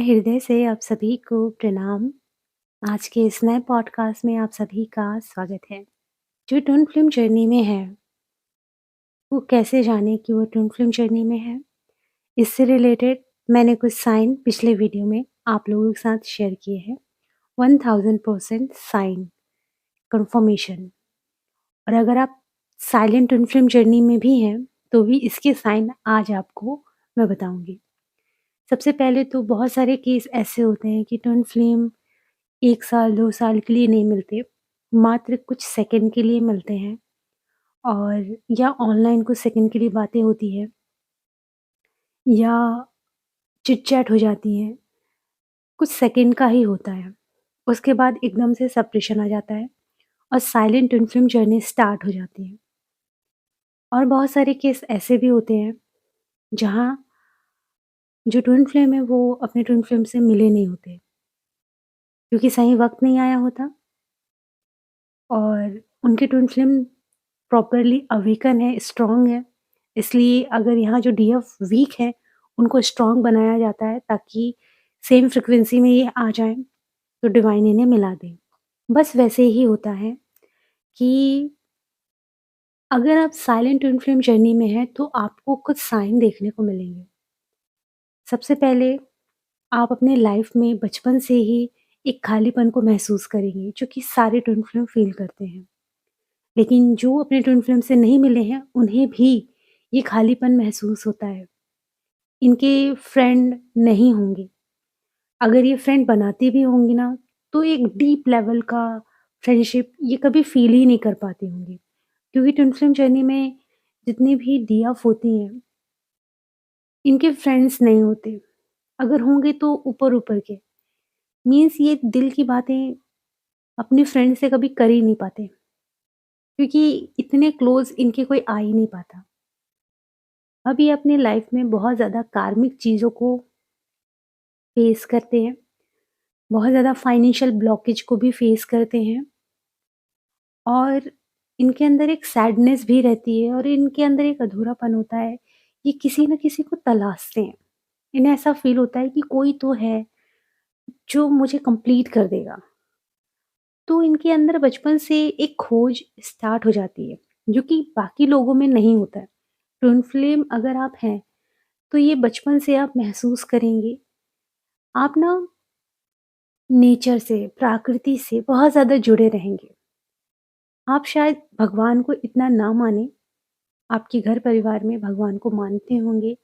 हृदय से आप सभी को प्रणाम। आज के इस नए पॉडकास्ट में आप सभी का स्वागत है। जो ट्विन फ़िल्म जर्नी में है, वो कैसे जाने कि वो ट्विन फ़िल्म जर्नी में है? इससे रिलेटेड मैंने कुछ साइन पिछले वीडियो में आप लोगों के साथ शेयर किए हैं। 1000% साइन, कन्फर्मेशन। और अगर आप साइलेंट ट्विन फ़िल्म जर्नी में भी हैं, तो भी इसके साइन आज आपको मैं बताऊँगी। सबसे पहले तो बहुत सारे केस ऐसे होते हैं कि ट्विन फ़िल्म 1 साल, 2 साल के लिए नहीं मिलते, मात्र कुछ सेकंड के लिए मिलते हैं और या ऑनलाइन कुछ सेकंड के लिए बातें होती हैं या चिट-चैट हो जाती है, कुछ सेकंड का ही होता है। उसके बाद एकदम से सेपरेशन आ जाता है और silent twin film journey start हो जाती है। और बहुत सारे केस ऐसे भी होते हैं, जहाँ जो ट्विन फ़्लेम है वो अपने ट्विन फ़्लेम से मिले नहीं होते, क्योंकि सही वक़्त नहीं आया होता और उनकी ट्विन फ़्लेम प्रॉपरली अवेकन है, स्ट्रॉन्ग है, इसलिए अगर यहाँ जो डीएफ वीक है, उनको स्ट्रॉन्ग बनाया जाता है ताकि सेम फ्रीक्वेंसी में ये आ जाएँ, तो डिवाइन इन्हें मिला दे। बस वैसे ही होता है कि अगर आप साइलेंट ट्विन फ्लेम जर्नी में हैं, तो आपको कुछ साइन देखने को मिलेंगे। सबसे पहले आप अपने लाइफ में बचपन से ही एक खालीपन को महसूस करेंगे, जो कि सारे ट्विन फ्लेम फ़ील करते हैं। लेकिन जो अपने ट्विन फ्लेम से नहीं मिले हैं, उन्हें भी ये खालीपन महसूस होता है। इनके फ्रेंड नहीं होंगे। अगर ये फ्रेंड बनाती भी होंगी ना, तो एक डीप लेवल का फ्रेंडशिप ये कभी फ़ील ही नहीं कर पाती होंगी। क्योंकि ट्विन फ्लेम जर्नी में जितनी भी डीएफ होती हैं, इनके फ्रेंड्स नहीं होते। अगर होंगे तो ऊपर-ऊपर के। मीन्स ये दिल की बातें अपने फ्रेंड से कभी कर ही नहीं पाते, क्योंकि इतने क्लोज़ इनके कोई आ ही नहीं पाता। अब ये अपनी लाइफ में बहुत ज़्यादा कार्मिक चीज़ों को फेस करते हैं, बहुत ज़्यादा फाइनेंशियल ब्लॉकेज को भी फेस करते हैं और इनके अंदर एक सैडनेस भी रहती है और इनके अंदर एक अधूरापन होता है। ये किसी न किसी को तलाशते हैं। इन्हें ऐसा फ़ील होता है कि कोई तो है, जो मुझे कंप्लीट कर देगा। तो इनके अंदर बचपन से एक खोज स्टार्ट हो जाती है, जो कि बाकी लोगों में नहीं होता है। ट्विन फ्लेम अगर आप हैं, तो ये बचपन से आप महसूस करेंगे। आप ना नेचर से, प्रकृति से बहुत ज़्यादा जुड़े रहेंगे। आप शायद भगवान को इतना ना मानें, आपके घर परिवार में भगवान को मानते होंगे,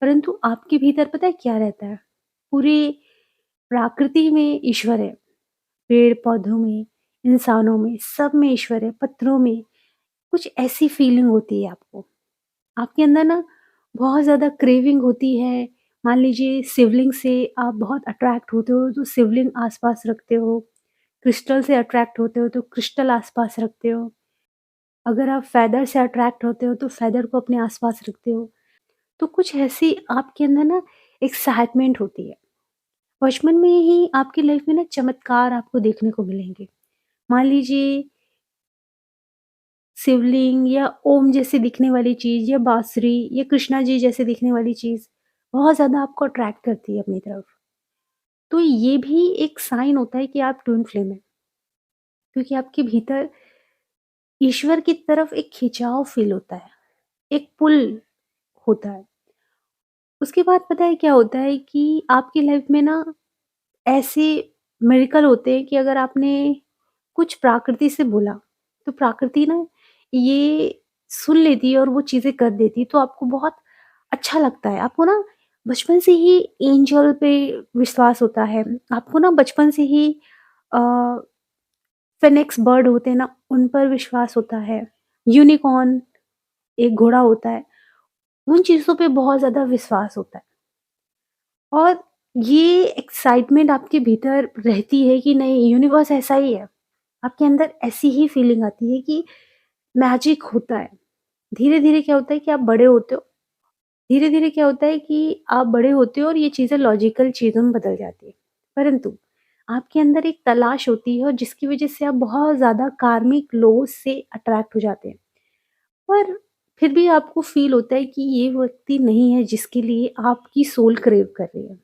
परंतु आपके भीतर पता है क्या रहता है? पूरे प्रकृति में ईश्वर है। पेड़-पौधों में, इंसानों में, सब में ईश्वर है, पत्थरों में। कुछ ऐसी फीलिंग होती है आपको। आपके अंदर ना बहुत ज़्यादा क्रेविंग होती है। मान लीजिए शिवलिंग से आप बहुत अट्रैक्ट होते हो, तो शिवलिंग आस-पास रखते हो। क्रिस्टल से अट्रैक्ट होते हो, तो क्रिस्टल आस-पास रखते हो। अगर आप फेदर से अट्रैक्ट होते हो, तो फेदर को अपने आस-पास रखते हो। तो कुछ ऐसी आपके अंदर ना एक्साइटमेंट होती है। बचपन में ही आपकी लाइफ में ना चमत्कार आपको देखने को मिलेंगे। मान लीजिए शिवलिंग या ओम जैसे दिखने वाली चीज़ या बाँसुरी या कृष्णा जी जैसे दिखने वाली चीज़ बहुत ज़्यादा आपको अट्रैक्ट करती है अपनी तरफ। तो ये भी एक साइन होता है कि आप ट्विन फ्लेम हैं, क्योंकि आपके भीतर ईश्वर की तरफ एक खिंचाव फ़ील होता है, एक पुल होता है। उसके बाद पता है क्या होता है कि आपकी लाइफ में ना ऐसे मिरेकल होते हैं कि अगर आपने कुछ प्रकृति से बोला, तो प्रकृति ना ये सुन लेती है और वो चीज़ें कर देती है, तो आपको बहुत अच्छा लगता है। आपको ना बचपन से ही एंजल पे विश्वास होता है। आपको ना बचपन से ही अ, फिनिक्स बर्ड होते हैं ना, उन पर विश्वास होता है। यूनिकॉर्न एक घोड़ा होता है, उन चीज़ों पे बहुत ज़्यादा विश्वास होता है। और ये एक्साइटमेंट आपके भीतर रहती है कि नहीं यूनिवर्स ऐसा ही है। आपके अंदर ऐसी ही फीलिंग आती है कि मैजिक होता है। धीरे-धीरे क्या होता है कि आप बड़े होते हो। धीरे-धीरे क्या होता है कि आप बड़े होते हो और ये चीज़ें लॉजिकल चीज़ों में बदल जाती है। परंतु आपके अंदर एक तलाश होती है और जिसकी वज़ह से आप बहुत ज़्यादा कार्मिक लोगों से अट्रैक्ट हो जाते हैं। पर फिर भी आपको फ़ील होता है कि ये व्यक्ति नहीं है जिसके लिए आपकी सोल क्रेव कर रही है।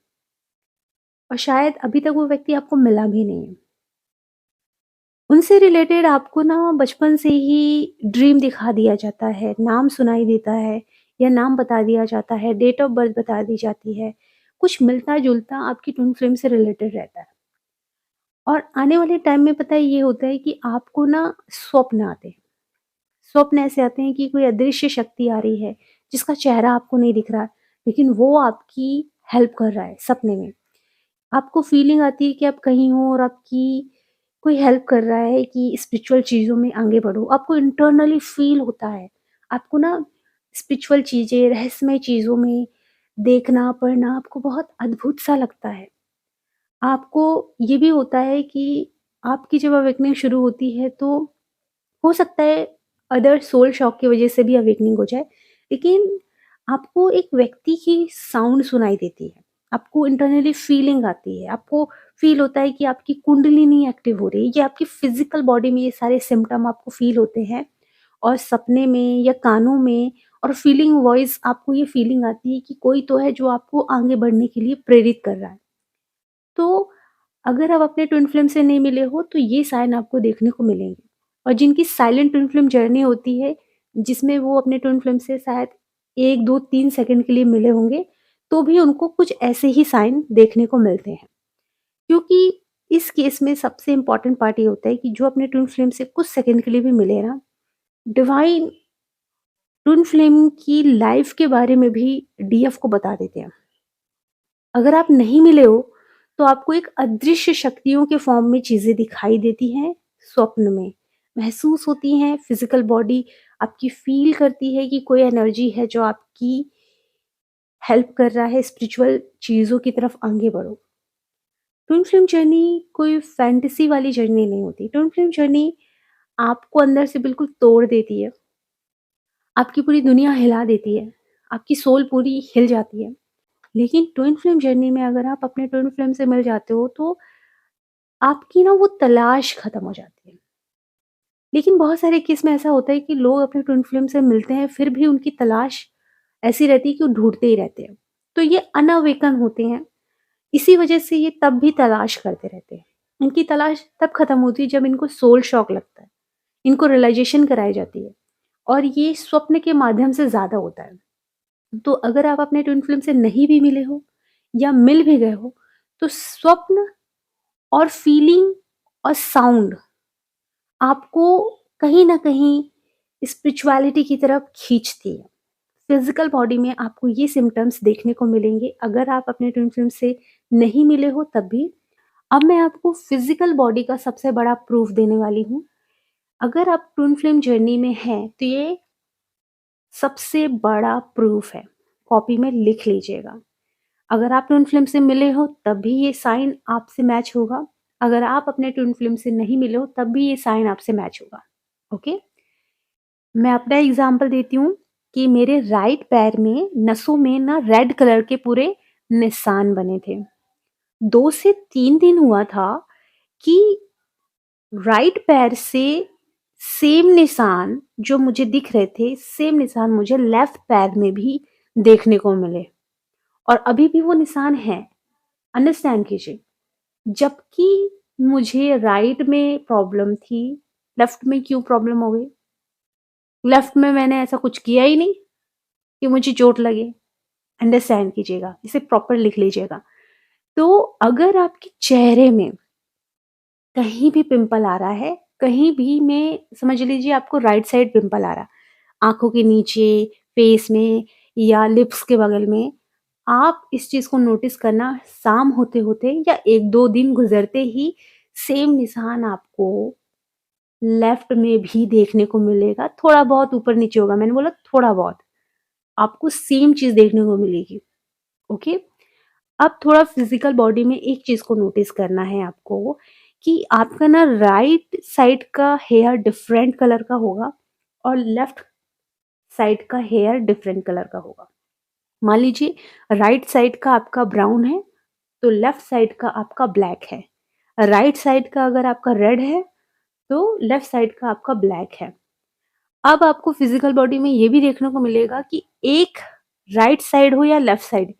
और शायद अभी तक वो व्यक्ति आपको मिला भी नहीं है। उनसे रिलेटेड आपको ना बचपन से ही ड्रीम दिखा दिया जाता है, नाम सुनाई देता है या नाम बता दिया जाता है, डेट ऑफ बर्थ बता दी जाती है। कुछ मिलता-जुलता आपकी ट्विन फ्लेम से रिलेटेड रहता है। और आने वाले टाइम में पता है ये होता है कि आपको ना स्वप्न आते हैं। स्वप्न ऐसे आते हैं कि कोई अदृश्य शक्ति आ रही है, जिसका चेहरा आपको नहीं दिख रहा है, लेकिन वो आपकी हेल्प कर रहा है सपने में। आपको फीलिंग आती है कि आप कहीं हो और आपकी कोई हेल्प कर रहा है कि स्पिरिचुअल चीज़ों में आगे बढ़ो। आपको इंटरनली फ़ील होता है। आपको ना स्पिरिचुअल चीज़ें, रहस्यमय चीज़ों में देखना, पढ़ना आपको बहुत अद्भुत-सा लगता है। आपको ये भी होता है कि आपकी जब अवेकनिंग शुरू होती है तो हो सकता है अदर सोल शॉक की वज़ह से भी अवेकनिंग हो जाए। लेकिन आपको एक व्यक्ति की साउंड सुनाई देती है। आपको इंटरनली फीलिंग आती है। आपको फ़ील होता है कि आपकी कुंडलिनी एक्टिव हो रही है। ये आपकी फ़िज़िकल बॉडी में ये सारे सिम्पटम आपको फ़ील होते हैं और सपने में या कानों में और फीलिंग वॉइस आपको ये फीलिंग आती है कि कोई तो है जो आपको आगे बढ़ने के लिए प्रेरित कर रहा है। तो अगर आप अपने ट्विन फ्लेम से नहीं मिले हो तो ये साइन आपको देखने को मिलेंगे। और जिनकी साइलेंट ट्विन फ्लेम जर्नी होती है, जिसमें वो अपने ट्विन फ्लेम से शायद 1, 2, 3 सेकंड के लिए मिले होंगे, तो भी उनको कुछ ऐसे ही साइन देखने को मिलते हैं। क्योंकि इस केस में सबसे इम्पोर्टेंट पार्ट ये होता है कि जो अपने ट्विन फ्लेम से कुछ सेकंड के लिए भी मिले ना, डिवाइन ट्विन फ्लेम की लाइफ के बारे में भी डीएफ को बता देते हैं। अगर आप नहीं मिले हो, तो आपको एक अदृश्य शक्तियों के फॉर्म में चीज़ें दिखाई देती हैं, स्वप्न में, महसूस होती हैं, फिज़िकल बॉडी आपकी फ़ील करती है कि कोई एनर्जी है जो आपकी हेल्प कर रहा है स्पिरिचुअल चीज़ों की तरफ आगे बढ़ो। ट्विन फ्लेम जर्नी कोई फैंटेसी वाली जर्नी नहीं होती। ट्विन फ्लेम जर्नी आपको अंदर से बिल्कुल तोड़ देती है, आपकी पूरी दुनिया हिला देती है, आपकी सोल पूरी हिल जाती है। लेकिन ट्विन फ्लेम जर्नी में अगर आप अपने ट्विन फ्लेम से मिल जाते हो तो आपकी ना वो तलाश खत्म हो जाती है। लेकिन बहुत सारे केस में ऐसा होता है कि लोग अपने ट्विन फ्लेम से मिलते हैं फिर भी उनकी तलाश ऐसी रहती है कि वो ढूँढते ही रहते हैं। तो ये अनअवेकन होते हैं, इसी वजह से ये तब भी तलाश करते रहते हैं। इनकी तलाश तब खत्म होती है जब इनको सोल शॉक लगता है, इनको रियलाइज़ेशन कराई जाती है और ये स्वप्न के माध्यम से ज़्यादा होता है। तो अगर आप अपने ट्विन फ्लेम से नहीं भी मिले हो या मिल भी गए हो, तो स्वप्न और फीलिंग और साउंड आपको कहीं न कहीं स्पिरिचुअलिटी की तरफ खींचती है। फिज़िकल बॉडी में आपको ये सिम्पटम्स देखने को मिलेंगे अगर आप अपने ट्विन फ्लेम से नहीं मिले हो तब भी। अब मैं आपको फिज़िकल बॉडी का सबसे बड़ा प्रूफ देने वाली हूँ। अगर आप ट्विन फ्लेम जर्नी में हैं, तो ये सबसे बड़ा प्रूफ है। कॉपी में लिख लीजिएगा। अगर आप ट्विन फ्लेम से मिले हो तब भी ये साइन आपसे मैच होगा। अगर आप अपने ट्विन फ्लेम से नहीं मिले हो तब भी ये साइन आपसे मैच होगा। ओके? मैं अपना एग्ज़ाम्पल देती हूँ कि मेरे राइट पैर में नसों में ना रेड कलर के पूरे निशान बने थे। 2 से 3 दिन हुआ था कि राइट पैर से सेम निशान जो मुझे दिख रहे थे, सेम निशान मुझे लेफ्ट पैर में भी देखने को मिले और अभी भी वो निशान हैं। अंडरस्टैंड कीजिए। जबकि मुझे राइट में प्रॉब्लम थी, लेफ्ट में क्यों प्रॉब्लम हो गई? लेफ्ट में मैंने ऐसा कुछ किया ही नहीं कि मुझे चोट लगे। अंडरस्टैंड कीजिएगा, इसे प्रॉपर लिख लीजिएगा। तो अगर आपके चेहरे में कहीं भी पिंपल आ रहा है, कहीं भी में समझ लीजिए आपको राइट साइड पिंपल आ रहा, आँखों के नीचे, फेस में या लिप्स के बगल में, आप इस चीज़ को नोटिस करना शाम होते-होते या 1-2 दिन गुज़रते ही सेम निशान आपको लेफ्ट में भी देखने को मिलेगा। थोड़ा बहुत ऊपर-नीचे होगा, मैंने बोला थोड़ा बहुत, आपको सेम चीज़ देखने को मिलेगी। ओके? अब थोड़ा फिज़िकल बॉडी में एक चीज़ को नोटिस करना है आपको कि आपका ना राइट साइड का हेयर डिफरेंट कलर का होगा और लेफ्ट साइड का हेयर डिफरेंट कलर का होगा। मान लीजिए राइट साइड का आपका ब्राउन है, तो लेफ्ट साइड का आपका ब्लैक है। राइट साइड का अगर आपका रेड है, तो लेफ्ट साइड का आपका ब्लैक है। अब आपको फिज़िकल बॉडी में ये भी देखने को मिलेगा कि एक राइट साइड हो या लेफ्ट साइड,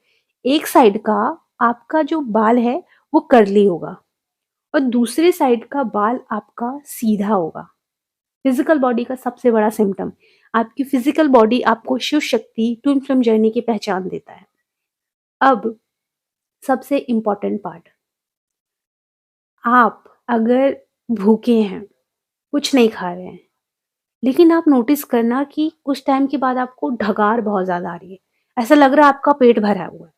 एक साइड का आपका जो बाल है वो कर्ली होगा और दूसरे साइड का बाल आपका सीधा होगा। फिजिकल बॉडी का सबसे बड़ा सिम्पटम, आपकी फिजिकल बॉडी आपको Shiv Shakti twin flame journey की पहचान देता है। अब सबसे इम्पोर्टेंट पार्ट, आप अगर भूखे हैं, कुछ नहीं खा रहे हैं, लेकिन आप नोटिस करना कि कुछ टाइम के बाद आपको ढगार बहुत ज़्यादा आ रही है। ऐसा लग रहा है आपका पेट भरा हुआ है।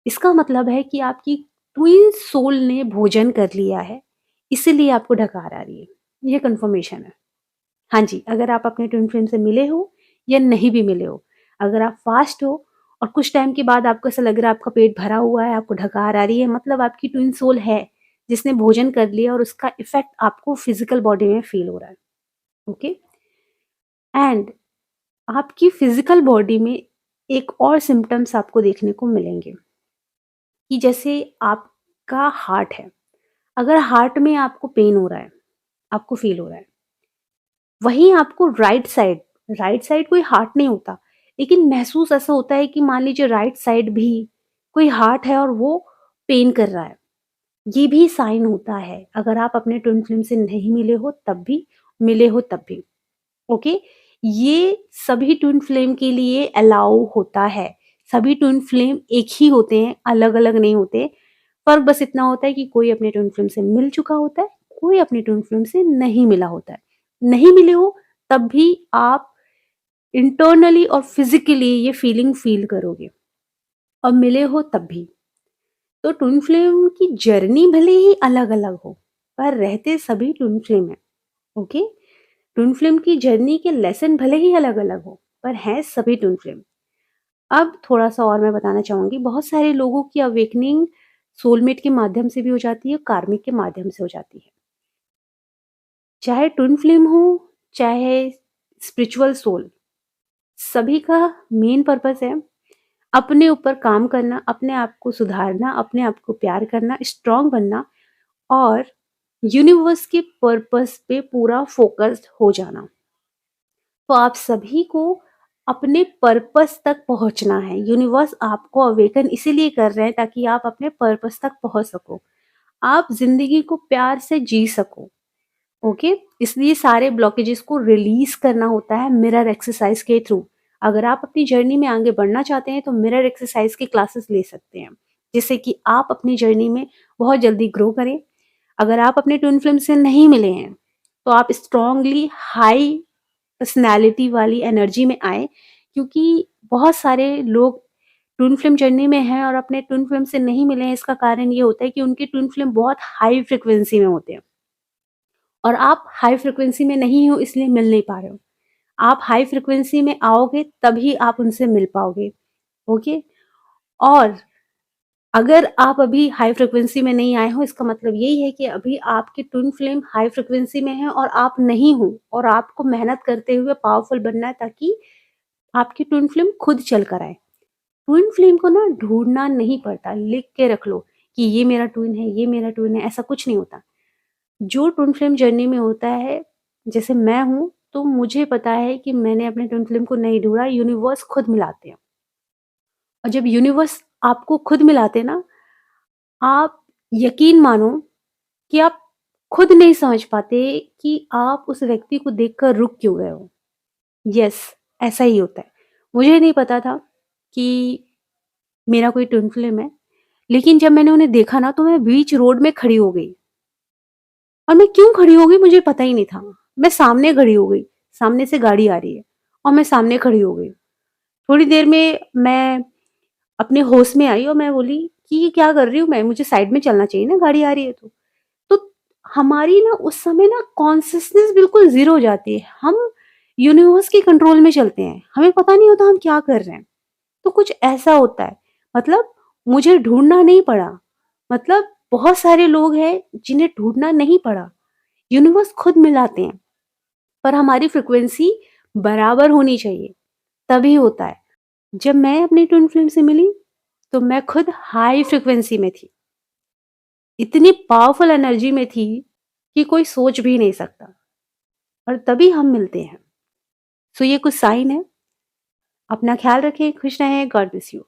इसका मतलब है कि आपकी ट्विन सोल ने भोजन कर लिया है, इसीलिए आपको ढकार आ रही है। ये कन्फर्मेशन है। हाँ जी, अगर आप अपने ट्विन फ्लेम से मिले हो या नहीं भी मिले हो, अगर आप फास्ट हो और कुछ टाइम के बाद आपको ऐसा लग रहा है आपका पेट भरा हुआ है, आपको ढकार आ रही है, मतलब आपकी ट्विन सोल है, जिसने भोजन कर लिया और उसका इफ़ेक्ट आपको फिज़िकल बॉडी में फ़ील हो रहा है। ओके? एंड आपकी फिज़िकल बॉडी में एक और सिम्पटम्स आपको देखने को मिलेंगे कि जैसे आपका हार्ट है, अगर हार्ट में आपको पेन हो रहा है, आपको फ़ील हो रहा है, वहीं आपको राइट साइड कोई हार्ट नहीं होता, लेकिन महसूस ऐसा होता है कि मान लीजिए राइट साइड भी कोई हार्ट है और वो पेन कर रहा है। ये भी साइन होता है, अगर आप अपने ट्विन फ्लेम से नहीं मिले हो तब भी, मिले हो तब भी। ओके? ये सभी ट्विन फ्लेम के लिए अलाउ होता है। सभी ट्विन फ्लेम एक ही होते हैं, अलग-अलग नहीं होते। फ़र्क बस इतना होता है कि कोई अपने ट्विन फ्लेम से मिल चुका होता है, कोई अपने ट्विन फ्लेम से नहीं मिला होता है। नहीं मिले हो तब भी आप इंटरनली और फिज़िकली ये फीलिंग फ़ील करोगे और मिले हो तब भी। तो ट्विन फ्लेम की जर्नी भले ही अलग-अलग हो, पर रहते सभी ट्विन फ्लेम हैं। ओके? ट्विन फ्लेम की जर्नी के लेसन भले ही अलग-अलग हो, पर हैं सभी ट्विन फ्लेम। अब थोड़ा-सा और मैं बताना चाहूँगी, बहुत सारे लोगों की अवेकनिंग सोलमेट के माध्यम से भी हो जाती है, कार्मिक के माध्यम से हो जाती है। चाहे ट्विन फ्लेम हो, चाहे स्पिरिचुअल सोल, सभी का मेन पर्पस है अपने ऊपर काम करना, अपने आप को सुधारना, अपने आप को प्यार करना, स्ट्रॉन्ग बनना और यूनिवर्स के पर्पस पे पूरा फ़ोकस्ड हो जाना। तो आप सभी को अपने पर्पस तक पहुंचना है। यूनिवर्स आपको अवेकन इसीलिए कर रहे हैं ताकि आप अपने पर्पस तक पहुंच सको, आप जिंदगी को प्यार से जी सको। ओके? इसलिए सारे ब्लॉकेजेस को रिलीज करना होता है मिरर एक्सरसाइज के थ्रू। अगर आप अपनी जर्नी में आगे बढ़ना चाहते हैं तो मिरर एक्सरसाइज की क्लासेस ले सकते हैं, जिससे कि आप अपनी जर्नी में बहुत जल्दी ग्रो करें। अगर आप अपने ट्विन फ्लेम से नहीं मिले हैं तो आप स्ट्रांगली हाई पर्सनैलिटी वाली एनर्जी में आए, क्योंकि बहुत सारे लोग ट्विन फ्लेम जर्नी में हैं और अपने ट्विन फ्लेम से नहीं मिले हैं। इसका कारण ये होता है कि उनके ट्विन फ्लेम बहुत हाई फ्रिक्वेंसी में होते हैं और आप हाई फ्रिक्वेंसी में नहीं हो, इसलिए मिल नहीं पा रहे हो। आप हाई फ्रिक्वेंसी में आओगे तभी आप उनसे मिल पाओगे। ओके? और अगर आप अभी हाई फ्रिक्वेंसी में नहीं आए हो, इसका मतलब यही है कि अभी आपके ट्विन फ्लेम हाई फ्रिक्वेंसी में है और आप नहीं हो, और आपको मेहनत करते हुए पावरफुल बनना है ताकि आपकी ट्विन फ्लेम खुद चल कर आए। ट्विन फ्लेम को ना ढूँढना नहीं पड़ता, लिख के रख लो कि ये मेरा ट्विन है, ये मेरा ट्विन है, ऐसा कुछ नहीं होता। जो ट्विन फ्लेम जर्नी में होता है, जैसे मैं हूँ, तो मुझे पता है कि मैंने अपने ट्विन फ्लेम को नहीं ढूँढा, यूनिवर्स खुद मिलाते हैं। और जब यूनिवर्स आपको खुद मिलाते हैं ना, आप यकीन मानो कि आप खुद नहीं समझ पाते कि आप उस व्यक्ति को देखकर रुक क्यों गए हो। यस, ऐसा ही होता है। मुझे नहीं पता था कि मेरा कोई ट्विन फ्लेम है, लेकिन जब मैंने उन्हें देखा ना तो मैं बीच रोड में खड़ी हो गई। और मैं क्यों खड़ी हो गई मुझे पता ही नहीं था। मैं सामने खड़ी हो गई, सामने से गाड़ी आ रही है और मैं सामने खड़ी हो गई। थोड़ी देर में मैं अपने होश में आई और मैं बोली कि ये क्या कर रही हूँ मैं? मुझे साइड में चलना चाहिए ना, गाड़ी आ रही है तो। तो हमारी ना उस समय ना कॉन्शसनेस बिल्कुल ज़ीरो हो जाती है। हम यूनिवर्स के कंट्रोल में चलते हैं। हमें पता नहीं होता हम क्या कर रहे हैं। तो कुछ ऐसा होता है। मतलब मुझे ढूँढना नहीं पड़ा। मतलब बहुत सारे लोग हैं जिन्हें ढूँढना नहीं पड़ा। यूनिवर्स खुद मिलाते हैं। पर हमारी फ्रीक्वेंसी बराबर होनी चाहिए, तभी होता है। जब मैं अपनी ट्विन फ्लेम से मिली, तो मैं खुद हाई फ्रीक्वेंसी में थी। इतनी पावरफुल एनर्जी में थी कि कोई सोच भी नहीं सकता, और तभी हम मिलते हैं। सो ये कुछ साइन है। अपना ख्याल रखें, खुश रहें, गॉड ब्लेस यू।